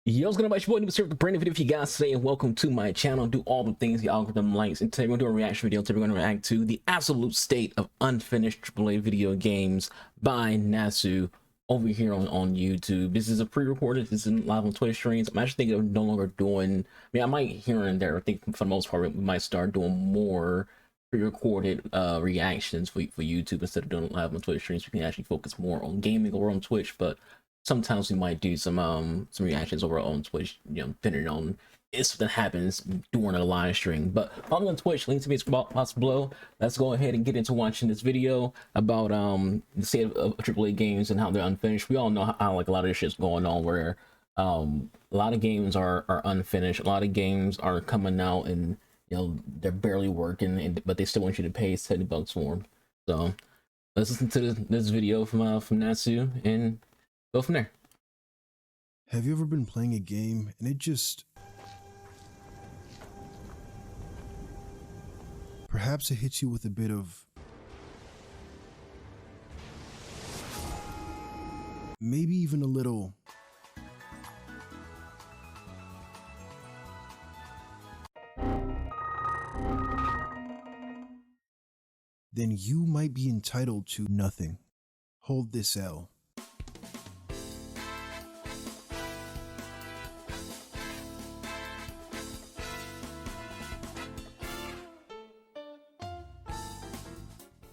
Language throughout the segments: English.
Yo, what's going on, my boy? Nasu here with a brand new video for you guys today, and welcome to my channel. Do all the things the algorithm likes, and today we're going to do a reaction video. Today we're going to react to the absolute state of unfinished AAA video games by Nasu over here on YouTube. This is a pre-recorded. This isn't live on Twitch streams. I'm actually thinking of no longer doing. I mean, I might here and there. I think for the most part, we might start doing more pre-recorded reactions for YouTube instead of doing it live on Twitch streams. We can actually focus more on gaming over on Twitch, but sometimes we might do some reactions over on Twitch, depending on if something happens during a live stream. But follow me on Twitch, link to me spots below. Let's go ahead and get into watching this video about the state of AAA games and how they're unfinished. We all know how like a lot of this shit's going on, where a lot of games are unfinished. A lot of games are coming out and they're barely working, but they still want you to pay $70 for them. So let's listen to this video from Nasu and go from there. Have you ever been playing a game and it just... perhaps it hits you with a bit of... maybe even a little... then you might be entitled to nothing. Hold this L.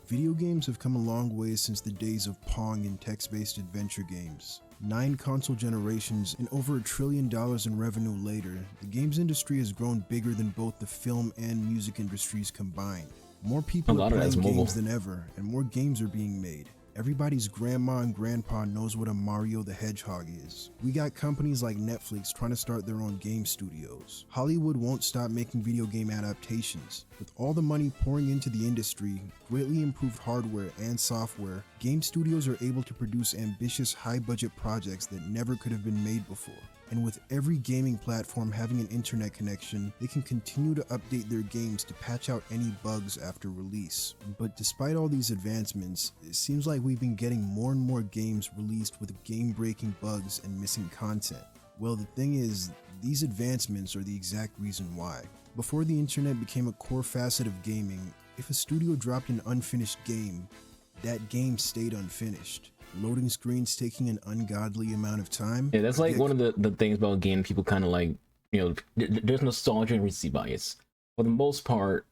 Video games have come a long way since the days of Pong and text-based adventure games. 9 console generations and over $1 trillion in revenue later, the games industry has grown bigger than both the film and music industries combined. More people are playing games than ever, and more games are being made. Everybody's grandma and grandpa knows what a Mario the Hedgehog is. We got companies like Netflix trying to start their own game studios. Hollywood won't stop making video game adaptations. With all the money pouring into the industry, greatly improved hardware and software, game studios are able to produce ambitious high-budget projects that never could have been made before. And with every gaming platform having an internet connection, they can continue to update their games to patch out any bugs after release. But despite all these advancements, it seems like we've been getting more and more games released with game-breaking bugs and missing content. Well, the thing is, these advancements are the exact reason why. Before the internet became a core facet of gaming, if a studio dropped an unfinished game, that game stayed unfinished. Loading screens taking an ungodly amount of time. Yeah, that's like one of the things about gaming. People kind of like, there's nostalgia and recency bias. For the most part,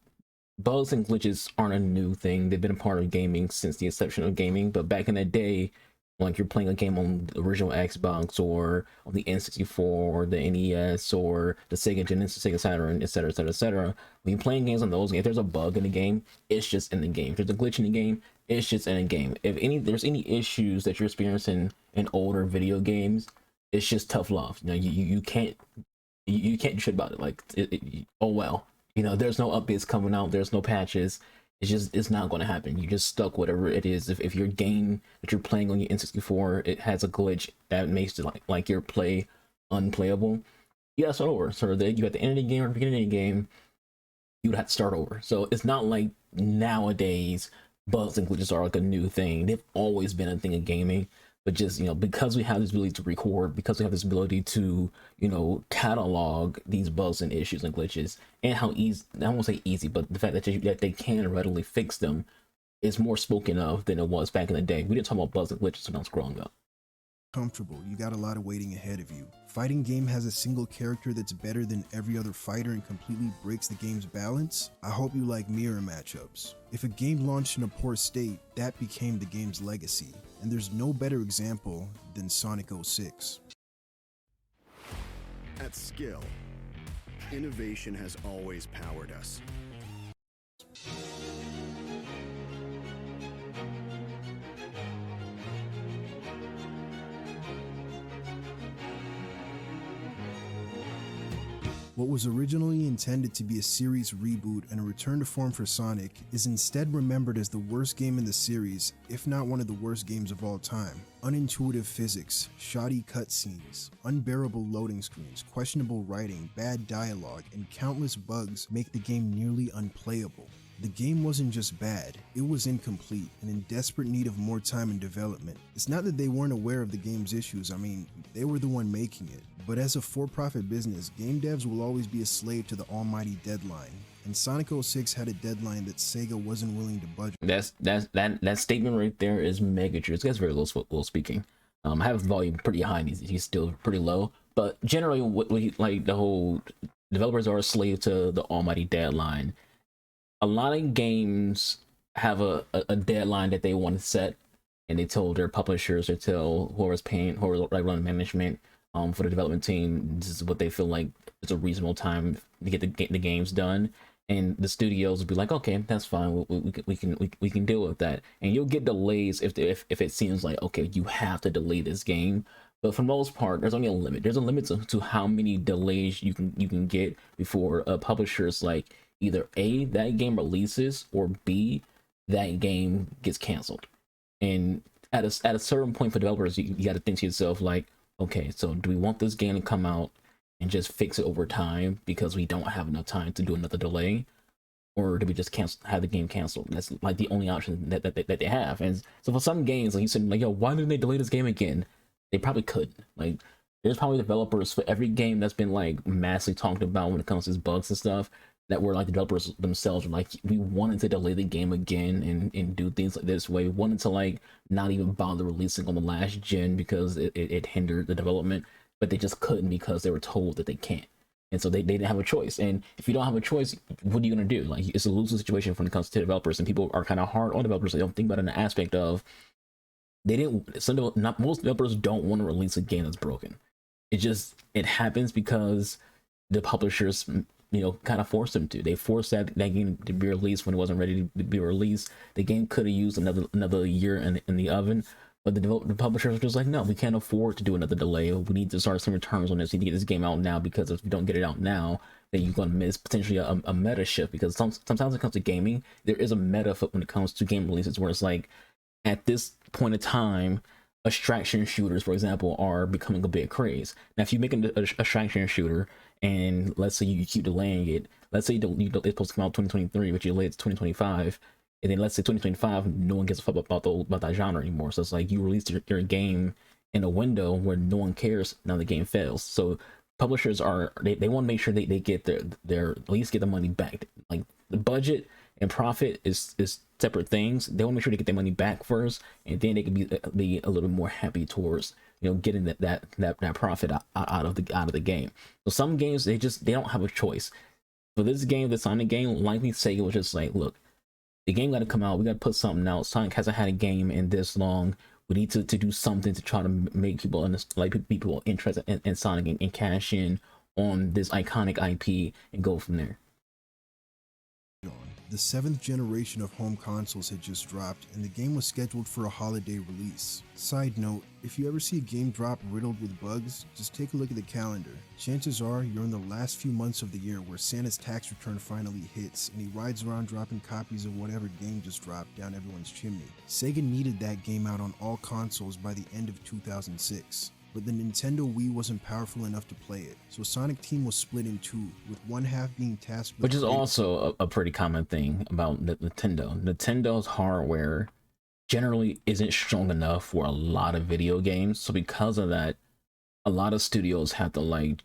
bugs and glitches aren't a new thing. They've been a part of gaming since the inception of gaming. But back in the day, like you're playing a game on the original Xbox or on the N64 or the NES or the Sega Genesis, Sega Saturn, etc., etc., etc. When you're playing games on those, if there's a bug in the game, it's just in the game. If there's a glitch in the game, it's just in a game. If there's any issues that you're experiencing in older video games, it's just tough love. You can't do shit about it. Like oh well, there's no updates coming out. There's no patches. It's not going to happen. You just stuck whatever it is. If your game that you're playing on your N64, it has a glitch that makes it like your play unplayable, you gotta start over. So that you at the end of the game or the beginning of the game, you would have to start over. So it's not like nowadays bugs and glitches are like a new thing. They've always been a thing in gaming, but just because we have this ability to record, because we have this ability to catalog these bugs and issues and glitches, and how easy, I won't say easy, but the fact that they can readily fix them is more spoken of than it was back in the day. We didn't talk about bugs and glitches when I was growing up. Comfortable, you got a lot of waiting ahead of you. Fighting game has a single character that's better than every other fighter and completely breaks the game's balance. I hope you like mirror matchups. If a game launched in a poor state, that became the game's legacy, and there's no better example than Sonic 06. At Skill, innovation has always powered us. What was originally intended to be a series reboot and a return to form for Sonic is instead remembered as the worst game in the series, if not one of the worst games of all time. Unintuitive physics, shoddy cutscenes, unbearable loading screens, questionable writing, bad dialogue, and countless bugs make the game nearly unplayable. The game wasn't just bad, it was incomplete and in desperate need of more time in development. It's not that they weren't aware of the game's issues, I mean, they were the one making it. But as a for-profit business, game devs will always be a slave to the almighty deadline. And Sonic 06 had a deadline that Sega wasn't willing to budge. That statement right there is mega true. This guy's very low speaking. I have volume pretty high and he's still pretty low. But generally, like the whole developers are a slave to the almighty deadline. A lot of games have a deadline that they want to set, and they told their publishers or tell whoever's paying, whoever's like running management for the development team, this is what they feel like is a reasonable time to get the games done. And the studios will be like, okay, that's fine, we can deal with that. And you'll get delays if it seems like, okay, you have to delay this game. But for the most part, there's only a limit. There's a limit to how many delays you can get before publishers like either A, that game releases, or B, that game gets canceled. And at a certain point for developers, you got to think to yourself like, okay, so do we want this game to come out and just fix it over time because we don't have enough time to do another delay, or do we just have the game canceled? That's like the only option that they have. And so for some games, like you said, like, yo, why didn't they delay this game again? They probably couldn't. Like, there's probably developers for every game that's been like massively talked about when it comes to bugs and stuff, that were like the developers themselves were like, we wanted to delay the game again and do things like this way. We wanted to like not even bother releasing on the last gen because it hindered the development, but they just couldn't because they were told that they can't. And so they didn't have a choice. And if you don't have a choice, what are you gonna do? Like, it's a losing situation when it comes to developers, and people are kind of hard on developers. They don't think about it in the aspect of most developers don't want to release a game that's broken. It happens because the publishers, kind of forced them to. They forced that game to be released when it wasn't ready to be released. The game could have used another year in the oven, but the publishers were just like, no, we can't afford to do another delay. We need to start some returns on this. We need to get this game out now, because if we don't get it out now, then you're going to miss potentially a meta shift. Because sometimes when it comes to gaming, there is a meta when it comes to game releases, where it's like, at this point in time, abstraction shooters, for example, are becoming a big craze. Now, if you make an abstraction shooter, and let's say you keep delaying it, let's say it's supposed to come out 2023, but you delay it to 2025, and then let's say 2025, no one gives a fuck about that genre anymore. So it's like, you released your game in a window where no one cares, now the game fails. So publishers they want to make sure they get their at least get the money back. Like, the budget and profit is separate things. They want to make sure they get their money back first, and then they can be a little bit more happy towards getting that profit out of the game. So some games, they don't have a choice. For this game, the Sonic game, likely Sega was just like, look, the game got to come out. We got to put something out. Sonic hasn't had a game in this long. We need to do something to try to make people people interested in Sonic and cash in on this iconic IP and go from there. The 7th generation of home consoles had just dropped, and the game was scheduled for a holiday release. Side note, if you ever see a game drop riddled with bugs, just take a look at the calendar. Chances are you're in the last few months of the year where Santa's tax return finally hits, and he rides around dropping copies of whatever game just dropped down everyone's chimney. Sega needed that game out on all consoles by the end of 2006. But the Nintendo Wii wasn't powerful enough to play it, so Sonic Team was split in two, with one half being tasked with... Which is also a pretty common thing about Nintendo. Nintendo's hardware generally isn't strong enough for a lot of video games, so because of that, a lot of studios have to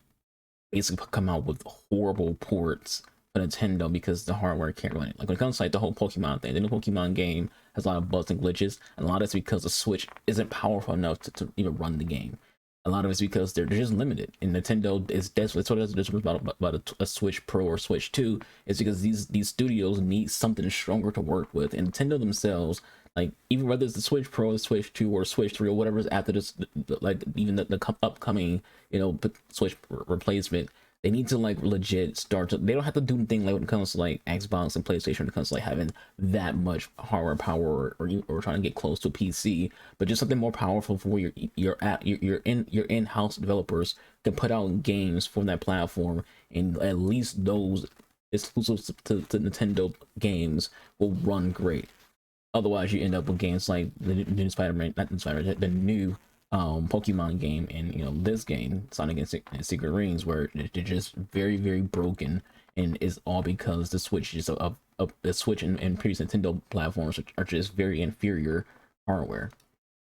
basically come out with horrible ports for Nintendo because the hardware can't run it. Like, when it comes to the whole Pokemon thing, the new Pokemon game has a lot of bugs and glitches, and a lot of it's because the Switch isn't powerful enough to even run the game. A lot of it's because they're just limited, and Nintendo is desperate. That's what it's about a Switch Pro or Switch 2. Is because these studios need something stronger to work with, and Nintendo themselves, like, even whether it's the Switch Pro, the Switch 2, or Switch 3, or whatever is after this, like even the upcoming Switch replacement, they need to legit start to. They don't have to do anything when it comes to Xbox and PlayStation. When it comes to having that much hardware power or trying to get close to a PC, but just something more powerful for where your in-house developers can put out games for that platform, and at least those exclusive to Nintendo games will run great. Otherwise, you end up with games like the new Spider-Man, not the Spider-Man, the new Pokemon game and this game, Sonic and Secret Rings, where they're just very very broken, and it's all because the Switch is the Switch and previous Nintendo platforms are just very inferior hardware.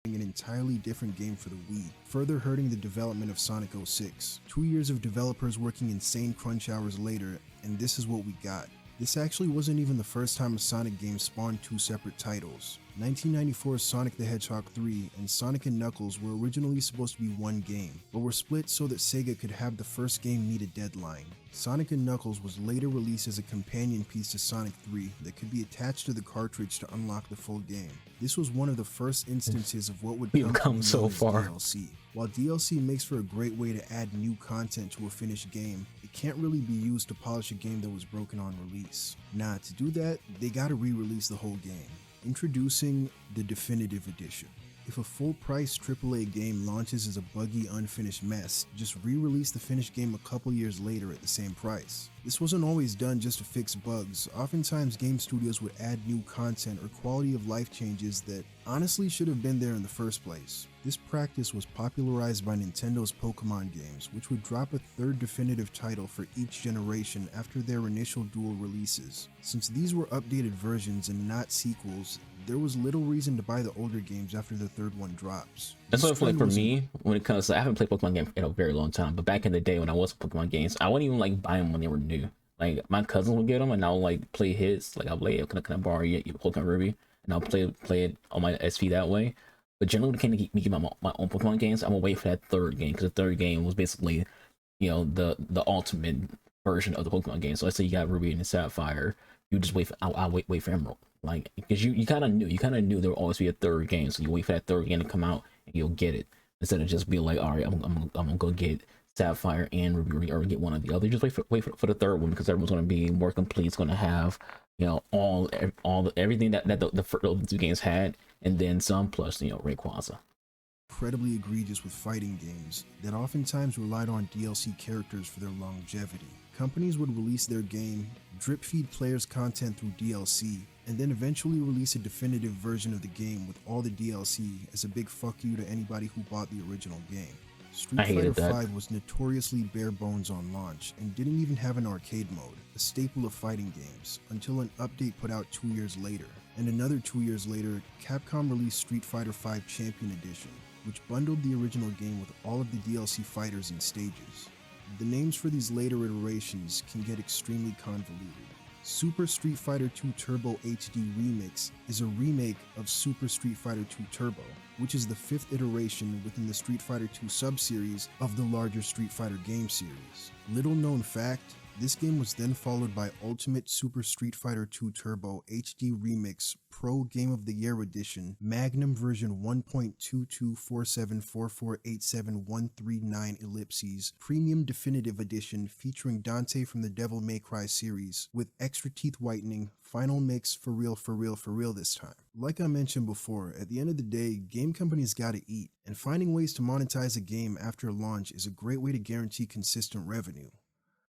An entirely different game for the Wii, further hurting the development of Sonic 06. 2 years of developers working insane crunch hours later, and this is what we got. This actually wasn't even the first time a Sonic game spawned two separate titles. 1994's Sonic the Hedgehog 3 and Sonic & Knuckles were originally supposed to be one game, but were split so that Sega could have the first game meet a deadline. Sonic & Knuckles was later released as a companion piece to Sonic 3 that could be attached to the cartridge to unlock the full game. This was one of the first instances of what would come so far. DLC. While DLC makes for a great way to add new content to a finished game, it can't really be used to polish a game that was broken on release. Nah, to do that, they gotta re-release the whole game. Introducing the Definitive Edition. If a full-price AAA game launches as a buggy, unfinished mess, just re-release the finished game a couple years later at the same price. This wasn't always done just to fix bugs. Oftentimes, game studios would add new content or quality of life changes that honestly should have been there in the first place. This practice was popularized by Nintendo's Pokemon games, which would drop a third definitive title for each generation after their initial dual releases. Since these were updated versions and not sequels, there was little reason to buy the older games after the third one drops. That's what I feel like for me when it comes to, I haven't played Pokemon games in a very long time, but back in the day when I was Pokemon games, I wouldn't even like buy them when they were new. Like my cousins would get them and I'll like play his, like I'll play, can I borrow your Pokemon Ruby? And I'll play it on my SP that way. But generally, when it came to my own Pokemon games, I'm gonna wait for that third game, because the third game was basically, the ultimate version of the Pokemon game. So let's say you got Ruby and Sapphire, you just wait for, I'll wait for Emerald, like, because you kind of knew there would always be a third game, so you wait for that third game to come out and you'll get it, instead of just being like, all right, I'm gonna go get Sapphire and Ruby, or get one or the other. Just wait for the third one, because everyone's gonna be more complete. It's gonna have everything that the two games had, and then some, plus Rayquaza. Incredibly egregious with fighting games that oftentimes relied on DLC characters for their longevity. Companies would release their game, drip feed players content through DLC, and then eventually release a definitive version of the game with all the DLC as a big fuck you to anybody who bought the original game. Street Fighter V was notoriously bare bones on launch and didn't even have an arcade mode, a staple of fighting games, until an update put out 2 years later. And another 2 years later, Capcom released Street Fighter V Champion Edition, which bundled the original game with all of the DLC fighters and stages. The names for these later iterations can get extremely convoluted. Super Street Fighter 2 Turbo HD Remix is a remake of Super Street Fighter 2 Turbo, which is the fifth iteration within the Street Fighter 2 sub-series of the larger Street Fighter game series. Little known fact, this game was then followed by Ultimate Super Street Fighter 2 Turbo HD Remix Pro Game of the Year Edition Magnum version 1.224744874139 ellipses Premium Definitive Edition featuring Dante from the Devil May Cry series with extra teeth whitening, final mix for real this time. Like I mentioned before, at the end of the day, game companies gotta eat, and finding ways to monetize a game after launch is a great way to guarantee consistent revenue.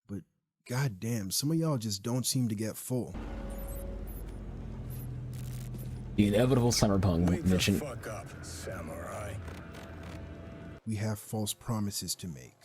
But god damn, some of y'all just don't seem to get full. The inevitable Cyberpunk mission. Fuck up, samurai. We have false promises to make.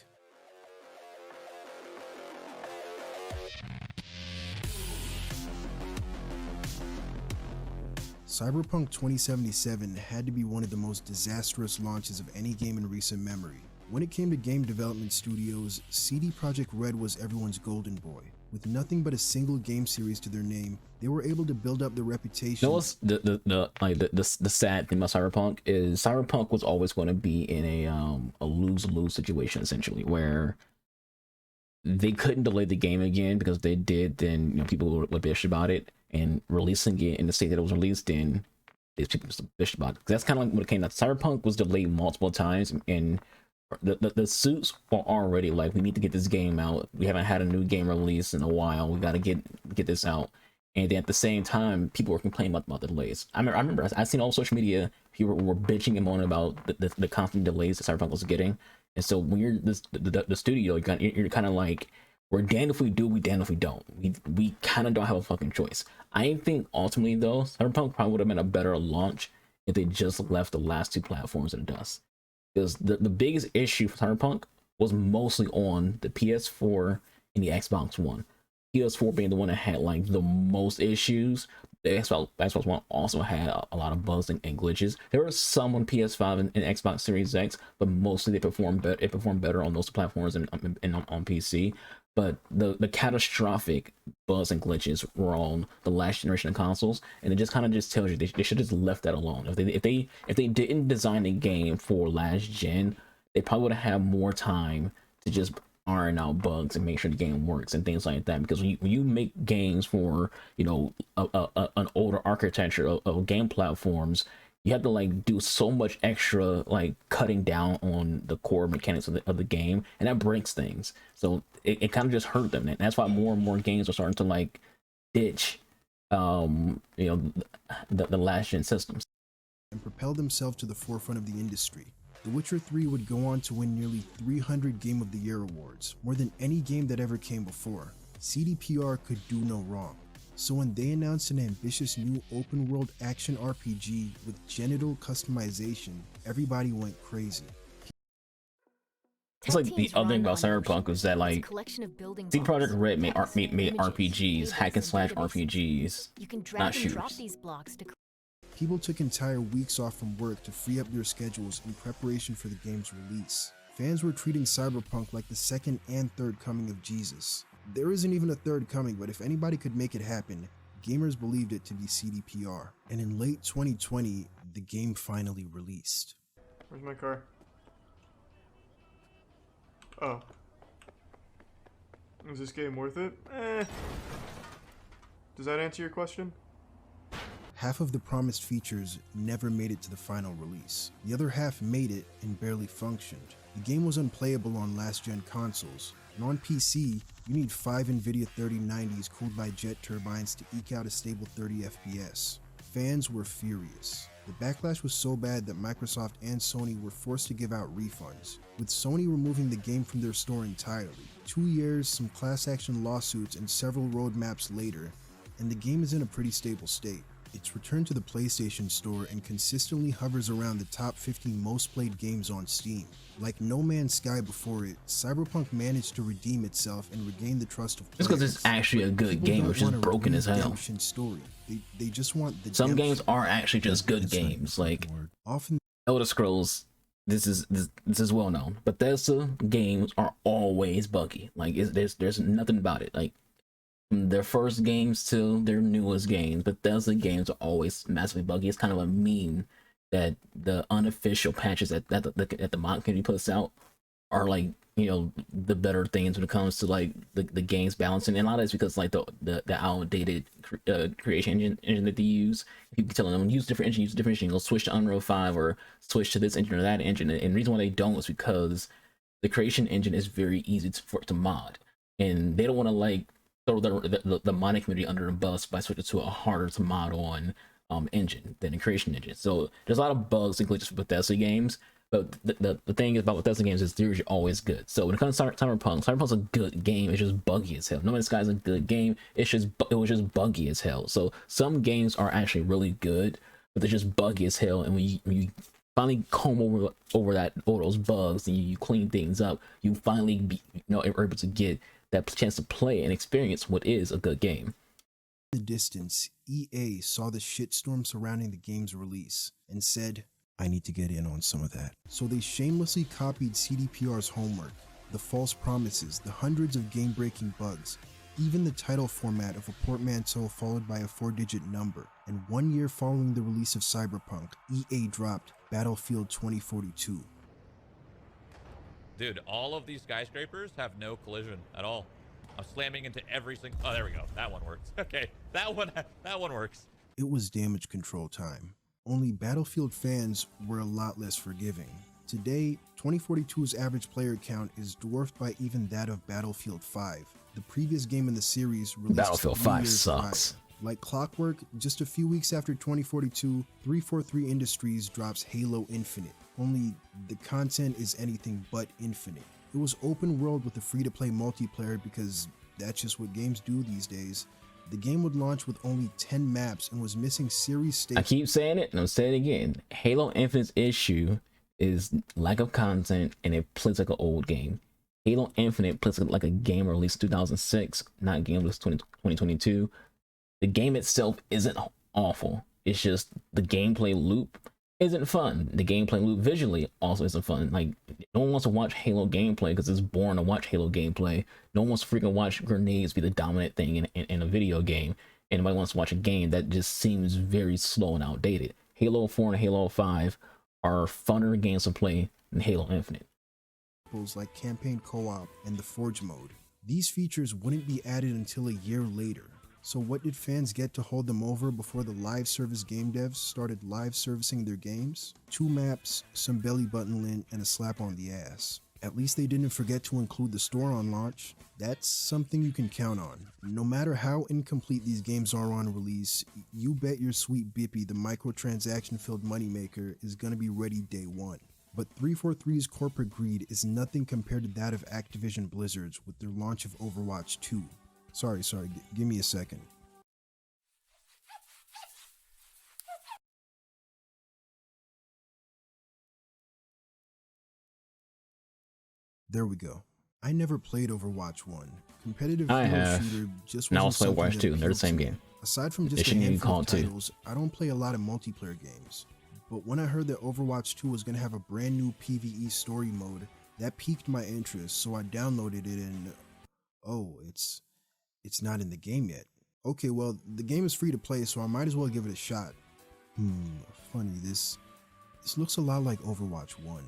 Cyberpunk 2077 had to be one of the most disastrous launches of any game in recent memory. When it came to game development studios, CD Projekt Red was everyone's golden boy. With nothing but a single game series to their name, they were able to build up their reputation. You know what's the sad thing about Cyberpunk is Cyberpunk was always going to be in a lose-lose situation, essentially, where they couldn't delay the game again, because if they did, then people would bitch about it, and releasing it in the state that it was released in, these people just bitch about it. That's kind of like when it came to Cyberpunk was delayed multiple times, and the suits were already like, we need to get this game out. We haven't had a new game release in a while. We got to get this out. And then at the same time, people were complaining about the delays. I remember I seen all social media, people were bitching and moaning about the constant delays that Cyberpunk was getting. And so when you're the studio, you're kind of like, we're damned if we do, we damned if we don't. We kind of don't have a fucking choice. I think ultimately though, Cyberpunk probably would have been a better launch if they just left the last two platforms in the dust. because the biggest issue for Cyberpunk was mostly on the PS4 and the Xbox One. PS4 being the one that had like the most issues. The Xbox One also had a lot of bugs and glitches. There were some on PS5 and Xbox Series X, but mostly they performed better. It performed better on those platforms and on PC. But the catastrophic bugs and glitches were on the last generation of consoles, and it just kind of just tells you they should just left that alone. If they didn't design a game for last gen, they probably would have had more time to just iron out bugs and make sure the game works and things like that. Because when you make games for, you know, an older architecture of game platforms, you have to like do so much extra like cutting down on the core mechanics of the game, and that breaks things. So it kind of just hurt them, and that's why more and more games are starting to like ditch you know, the last gen systems and propel themselves to the forefront of the industry. The Witcher 3 would go on to win nearly 300 Game of the Year awards, more than any game that ever came before. CDPR could do no wrong. So when they announced an ambitious new open-world action RPG with genital customization, everybody went crazy. It's like the other thing about Cyberpunk was that like CD Projekt Red made RPGs, hack and slash RPGs, not shooters. People took entire weeks off from work to free up their schedules in preparation for the game's release. Fans were treating Cyberpunk like the second and third coming of Jesus. There isn't even a third coming, but if anybody could make it happen, gamers believed it to be CDPR. And in late 2020, the game finally released. Where's my car? Oh. Is this game worth it? Does that answer your question? Half of the promised features never made it to the final release. The other half made it and barely functioned. The game was unplayable on last-gen consoles, and on PC, you need 5 NVIDIA 3090s cooled by jet turbines to eke out a stable 30 FPS. Fans were furious. The backlash was so bad that Microsoft and Sony were forced to give out refunds, with Sony removing the game from their store entirely. 2 years, some class action lawsuits, and several roadmaps later, and the game is in a pretty stable state. It's returned to the PlayStation Store and consistently hovers around the top 50 most played games on Steam. Like No Man's Sky before it, Cyberpunk managed to redeem itself and regain the trust of players. Just because it's actually a good game, which is broken as hell. Story. They just want the some games are actually just good games. Like often Elder Scrolls, this is well known. Bethesda games are always buggy. Like there's nothing about it. Like from their first games to their newest games, Bethesda games are always massively buggy. It's kind of a meme that the unofficial patches that the mod community puts out are like, you know, the better things when it comes to like the game's balancing. And a lot of it's because like the outdated creation engine that they use. People telling them use different engine, go switch to Unreal 5 or switch to this engine or that engine. And the reason why they don't is because the creation engine is very easy to mod, and they don't want to like throw the modding community under the bus by switching to a harder to mod on engine than the creation engine. So there's a lot of bugs and glitches with Bethesda games, but the thing about Bethesda games is they're always good. So when it comes to Cyberpunk's a good game. It's just buggy as hell. No Man's Sky is a good game. It was just buggy as hell. So some games are actually really good, but they're just buggy as hell. And when you finally comb over those bugs and you clean things up, you finally are able to get that chance to play and experience what is a good game. In the distance, EA saw the shitstorm surrounding the game's release and said, I need to get in on some of that. So they shamelessly copied CDPR's homework, the false promises, the hundreds of game-breaking bugs, even the title format of a portmanteau followed by a 4-digit number. And 1 year following the release of Cyberpunk, EA dropped Battlefield 2042. Dude, all of these skyscrapers have no collision at all. I'm slamming into every single... Oh, there we go. That one works. Okay, that one works. It was damage control time. Only Battlefield fans were a lot less forgiving. Today, 2042's average player count is dwarfed by even that of Battlefield 5, the previous game in the series released Battlefield 5 sucks. Prior. Like clockwork, just a few weeks after 2042, 343 Industries drops Halo Infinite. Only the content is anything but infinite. It was open world with a free-to-play multiplayer because that's just what games do these days. The game would launch with only 10 maps and was missing series stages. I keep saying it and I'm saying it again. Halo Infinite's issue is lack of content, and it plays like an old game. Halo Infinite plays like a game released 2006, not a game released 2022. The game itself isn't awful. It's just the gameplay loop isn't fun. The gameplay loop visually also isn't fun. Like, no one wants to watch Halo gameplay because it's boring to watch Halo gameplay. No one wants to freaking watch grenades be the dominant thing in a video game. And nobody wants to watch a game that just seems very slow and outdated. Halo 4 and Halo 5 are funner games to play than Halo Infinite. Like campaign co-op and the Forge mode. These features wouldn't be added until a year later. So what did fans get to hold them over before the live service game devs started live servicing their games? 2 maps, some belly button lint, and a slap on the ass. At least they didn't forget to include the store on launch. That's something you can count on. No matter how incomplete these games are on release, you bet your sweet bippy the microtransaction-filled moneymaker is gonna be ready day one. But 343's corporate greed is nothing compared to that of Activision Blizzard's with their launch of Overwatch 2. Sorry, give me a second. There we go. I never played Overwatch 1. Competitive I hero have. shooter just And I wasn't also play something Overwatch that 2. They're the appealed same to game. me. Aside from They just a shouldn't even handful call of it 2. titles, I don't play a lot of multiplayer games. But when I heard that Overwatch 2 was going to have a brand new PvE story mode, that piqued my interest, so I downloaded it and... oh, it's not in the game yet. Okay, well, the game is free to play, so I might as well give it a shot. Funny, this looks a lot like Overwatch 1.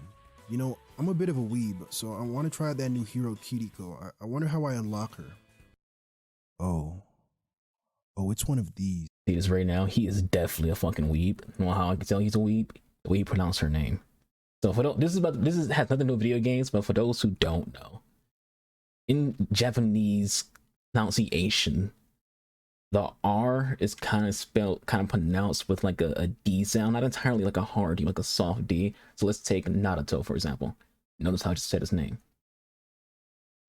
You know, I'm a bit of a weeb, so I want to try that new hero Kiriko. I wonder how I unlock her. Oh, it's one of these. See this right now? He is definitely a fucking weeb. You know how I can tell he's a weeb? The way he pronounced her name. So for those, has nothing to do with video games, but for those who don't know, in Japanese pronunciation, the R is kind of pronounced with like a D sound, not entirely like a hard D, like a soft D. So let's take Naruto, for example. Notice how I just said his name.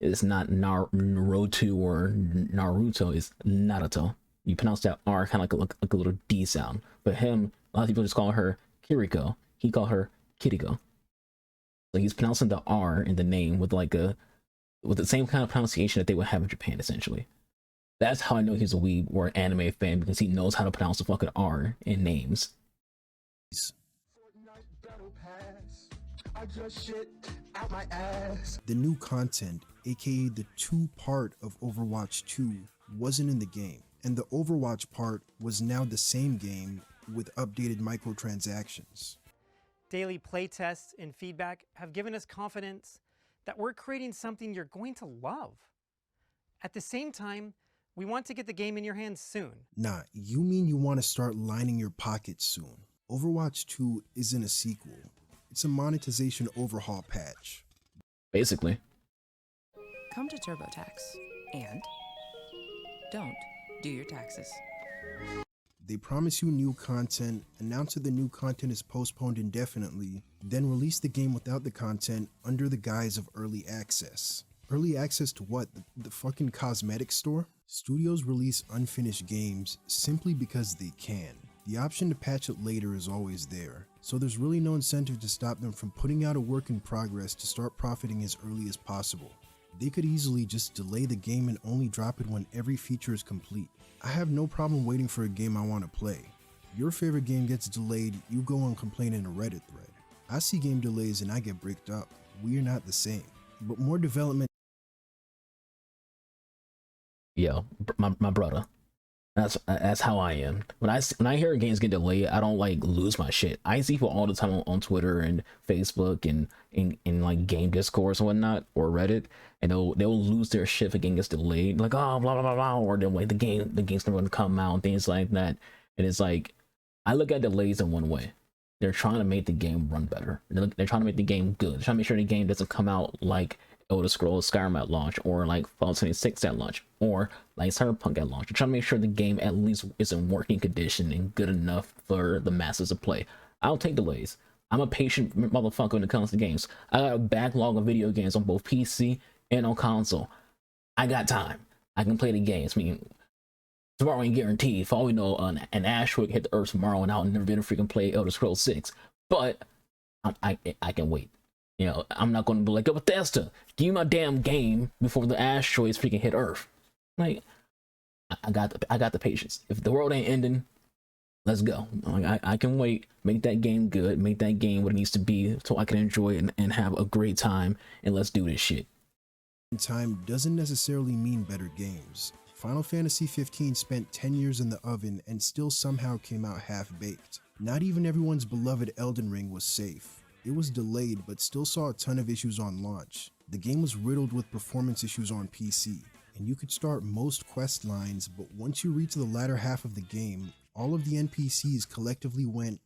It's not Naruto or Naruto, it's Naruto. You pronounce that R kind of like a little D sound. But him, a lot of people just call her Kiriko. He called her Kiriko. So he's pronouncing the R in the name with the same kind of pronunciation that they would have in Japan, essentially. That's how I know he's a weeb or an anime fan, because he knows how to pronounce the fucking R in names. The new content, aka the 2 part of Overwatch 2, wasn't in the game, and the Overwatch part was now the same game with updated microtransactions. Daily playtests and feedback have given us confidence that we're creating something you're going to love. At the same time, we want to get the game in your hands soon. Nah, you mean you want to start lining your pockets soon. Overwatch 2 isn't a sequel. It's a monetization overhaul patch. Basically. Come to TurboTax and don't do your taxes. They promise you new content, announce that the new content is postponed indefinitely, then release the game without the content under the guise of early access. Early access to what? The fucking cosmetic store? Studios release unfinished games simply because they can. The option to patch it later is always there, so there's really no incentive to stop them from putting out a work in progress to start profiting as early as possible. They could easily just delay the game and only drop it when every feature is complete. I have no problem waiting for a game I want to play. Your favorite game gets delayed, you go and complain in a Reddit thread. I see game delays and I get bricked up. We're not the same. But more development. Yo, my brother. That's how I am. When I hear games get delayed, I don't like lose my shit. I see people all the time on Twitter and Facebook and in like game discourse and whatnot, or Reddit, and they'll lose their shit if a game gets delayed, like, oh, blah blah blah blah, or they're like the game's never gonna come out and things like that. And it's like, I look at delays in one way. They're trying to make the game run better. They're trying to make the game good. They're trying to make sure the game doesn't come out like Elder Scrolls Skyrim at launch, or like Fallout 76 at launch, or like Cyberpunk at launch. They're trying to make sure the game at least is in working condition and good enough for the masses to play. I'll take delays. I'm a patient motherfucker when it comes to games. I got a backlog of video games on both PC and on console. I got time. I can play the games. I mean, tomorrow ain't guaranteed. For all we know, an asteroid hit the Earth tomorrow and I'll never be able to freaking play Elder Scrolls 6. But I can wait. You know, I'm not going to be like, oh, Bethesda, give me my damn game before the asteroids freaking hit Earth. Like, I got the patience. If the world ain't ending, let's go. Like, I can wait. Make that game good. Make that game what it needs to be, so I can enjoy it and have a great time. And let's do this shit. Time doesn't necessarily mean better games. Final Fantasy 15 spent 10 years in the oven and still somehow came out half-baked. Not even everyone's beloved Elden Ring was safe. It was delayed but still saw a ton of issues on launch. The game was riddled with performance issues on PC, and you could start most quest lines, but once you reach the latter half of the game, all of the NPCs collectively went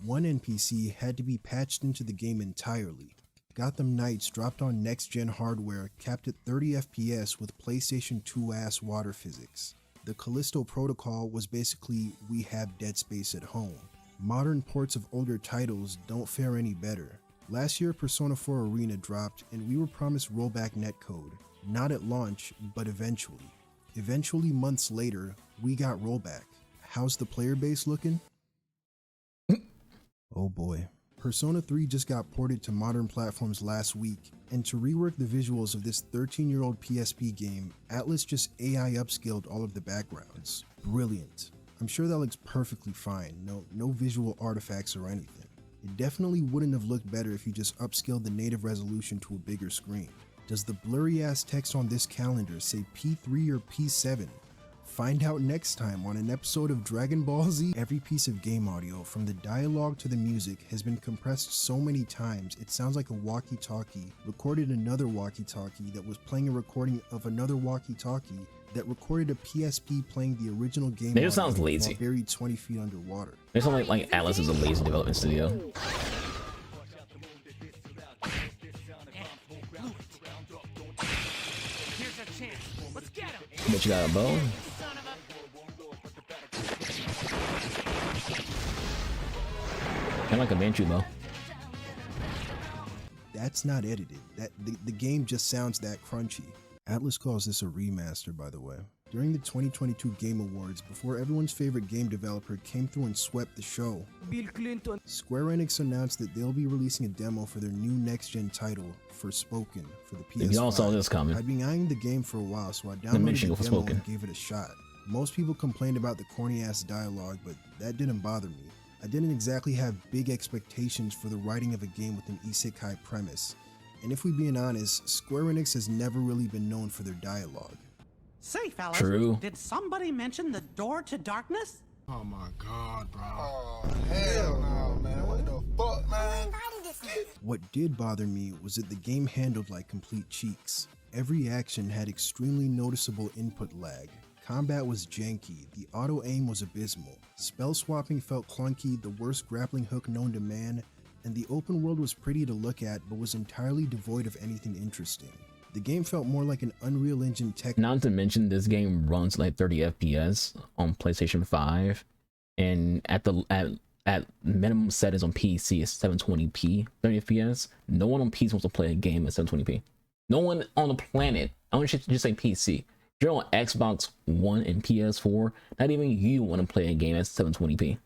one NPC had to be patched into the game entirely. Gotham Knights dropped on next-gen hardware capped at 30 FPS with PlayStation 2 ass water physics. The Callisto Protocol was basically we have Dead Space at home. Modern ports of older titles don't fare any better. Last year Persona 4 Arena dropped and we were promised rollback netcode. Not at launch, but eventually. Eventually months later, we got rollback. How's the player base looking? Oh boy. Persona 3 just got ported to modern platforms last week, and to rework the visuals of this 13-year-old PSP game, Atlas just AI upscaled all of the backgrounds. Brilliant. I'm sure that looks perfectly fine, no visual artifacts or anything. It definitely wouldn't have looked better if you just upscaled the native resolution to a bigger screen. Does the blurry ass text on this calendar say P3 or P7? Find out next time on an episode of Dragon Ball Z. Every piece of game audio, from the dialogue to the music, has been compressed so many times it sounds like a walkie-talkie recorded another walkie-talkie that was playing a recording of another walkie-talkie that recorded a PSP playing the original game. It just sounds lazy. While buried 20 feet underwater. It sounds like Atlas is a lazy development studio. Here's our chance. Let's get him. But you got a bow. Kind of like a Manchu bow. That's not edited. The game just sounds that crunchy. Atlas calls this a remaster, by the way. During the 2022 Game Awards, before everyone's favorite game developer came through and swept the show, Bill Clinton. Square Enix announced that they'll be releasing a demo for their new next-gen title, Forspoken, for the PS5. We all saw this coming. I'd been eyeing the game for a while, so I The mention downloaded of the demo Forspoken. and gave it a shot. Most people complained about the corny-ass dialogue, but that didn't bother me. I didn't exactly have big expectations for the writing of a game with an isekai premise. And if we're being honest, Square Enix has never really been known for their dialogue. Say, fellas. True. Did somebody mention the door to darkness? Oh my god, bro. Oh, hell no, man. What the fuck, man? What did bother me was that the game handled like complete cheeks. Every action had extremely noticeable input lag. Combat was janky, the auto-aim was abysmal, spell swapping felt clunky, the worst grappling hook known to man, and the open world was pretty to look at but was entirely devoid of anything interesting. The game felt more like an Unreal Engine tech. Not to mention, this game runs like 30 FPS on PlayStation 5, and at minimum settings on PC is 720p 30 FPS. No one on PC wants to play a game at 720p. No one on the planet. I want you to just say PC. If you're on Xbox One and PS4, not even you want to play a game at 720p.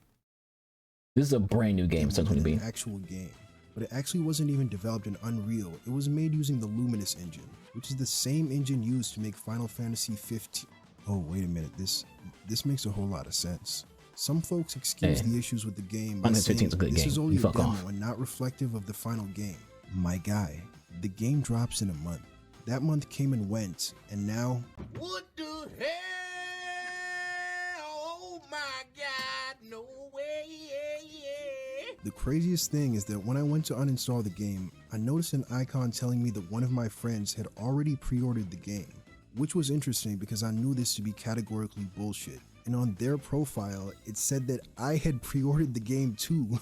This is a brand new game, It wasn't 720p. an actual game, but it actually wasn't even developed in Unreal. It was made using the Luminous engine, which is the same engine used to make Final Fantasy 15. Oh, wait a minute, this makes a whole lot of sense. Some folks excuse Hey, the issues with the game by Final Fantasy saying 15 is a good this game. is only You a fuck demo off. and not reflective of the final game. My guy, the game drops in a month. That month came and went, and now What the hell? Oh my god, no way. the craziest thing is that when I went to uninstall the game, I noticed an icon telling me that one of my friends had already pre-ordered the game, which was interesting because I knew this to be categorically bullshit. And on their profile, it said that I had pre-ordered the game too.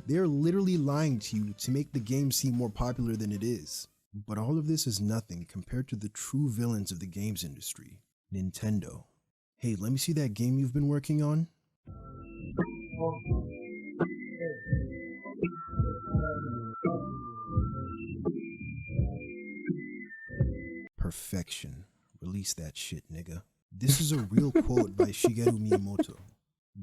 They're literally lying to you to make the game seem more popular than it is. But all of this is nothing compared to the true villains of the games industry, Nintendo. Hey, let me see that game you've been working on. Perfection. Release that shit, nigga. This is a real quote by Shigeru Miyamoto.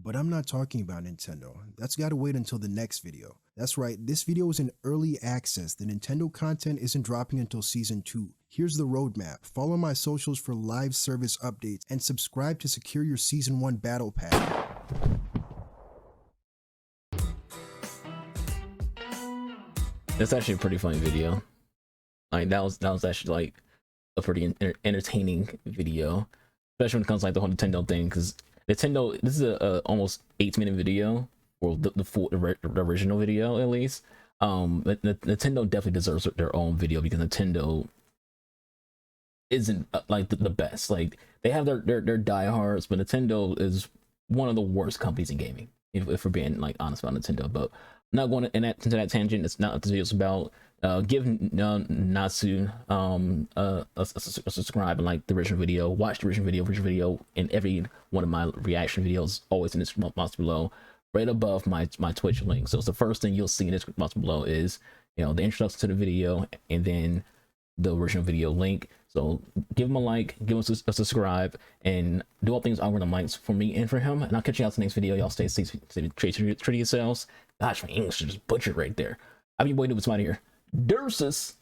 But I'm not talking about Nintendo. That's gotta wait until the next video. That's right, this video is in early access. The Nintendo content isn't dropping until Season 2. Here's the roadmap. Follow my socials for live service updates and subscribe to secure your Season 1 Battle Pass. That's actually a pretty funny video. Like that was actually like a pretty entertaining video, especially when it comes to like the whole Nintendo thing. Because Nintendo, this is a almost 8-minute video, or the original video at least. Nintendo definitely deserves their own video because Nintendo isn't like the best. Like they have their diehards, but Nintendo is one of the worst companies in gaming. If we're being like honest about Nintendo, but I'm not going into that tangent. It's not what the video's about. Give Nasu a subscribe and like the original video. Watch the original video, and every one of my reaction videos always in this box below, right above my Twitch link. So it's the first thing you'll see in this box below is, you know, the introduction to the video and then the original video link. So give him a like, give him a subscribe, and do all things algorithm likes for me and for him. And I'll catch you out in the next video. Y'all stay safe, treat yourselves. Gosh, my English is just butchered right there. I'll be waiting with somebody here. Deuces.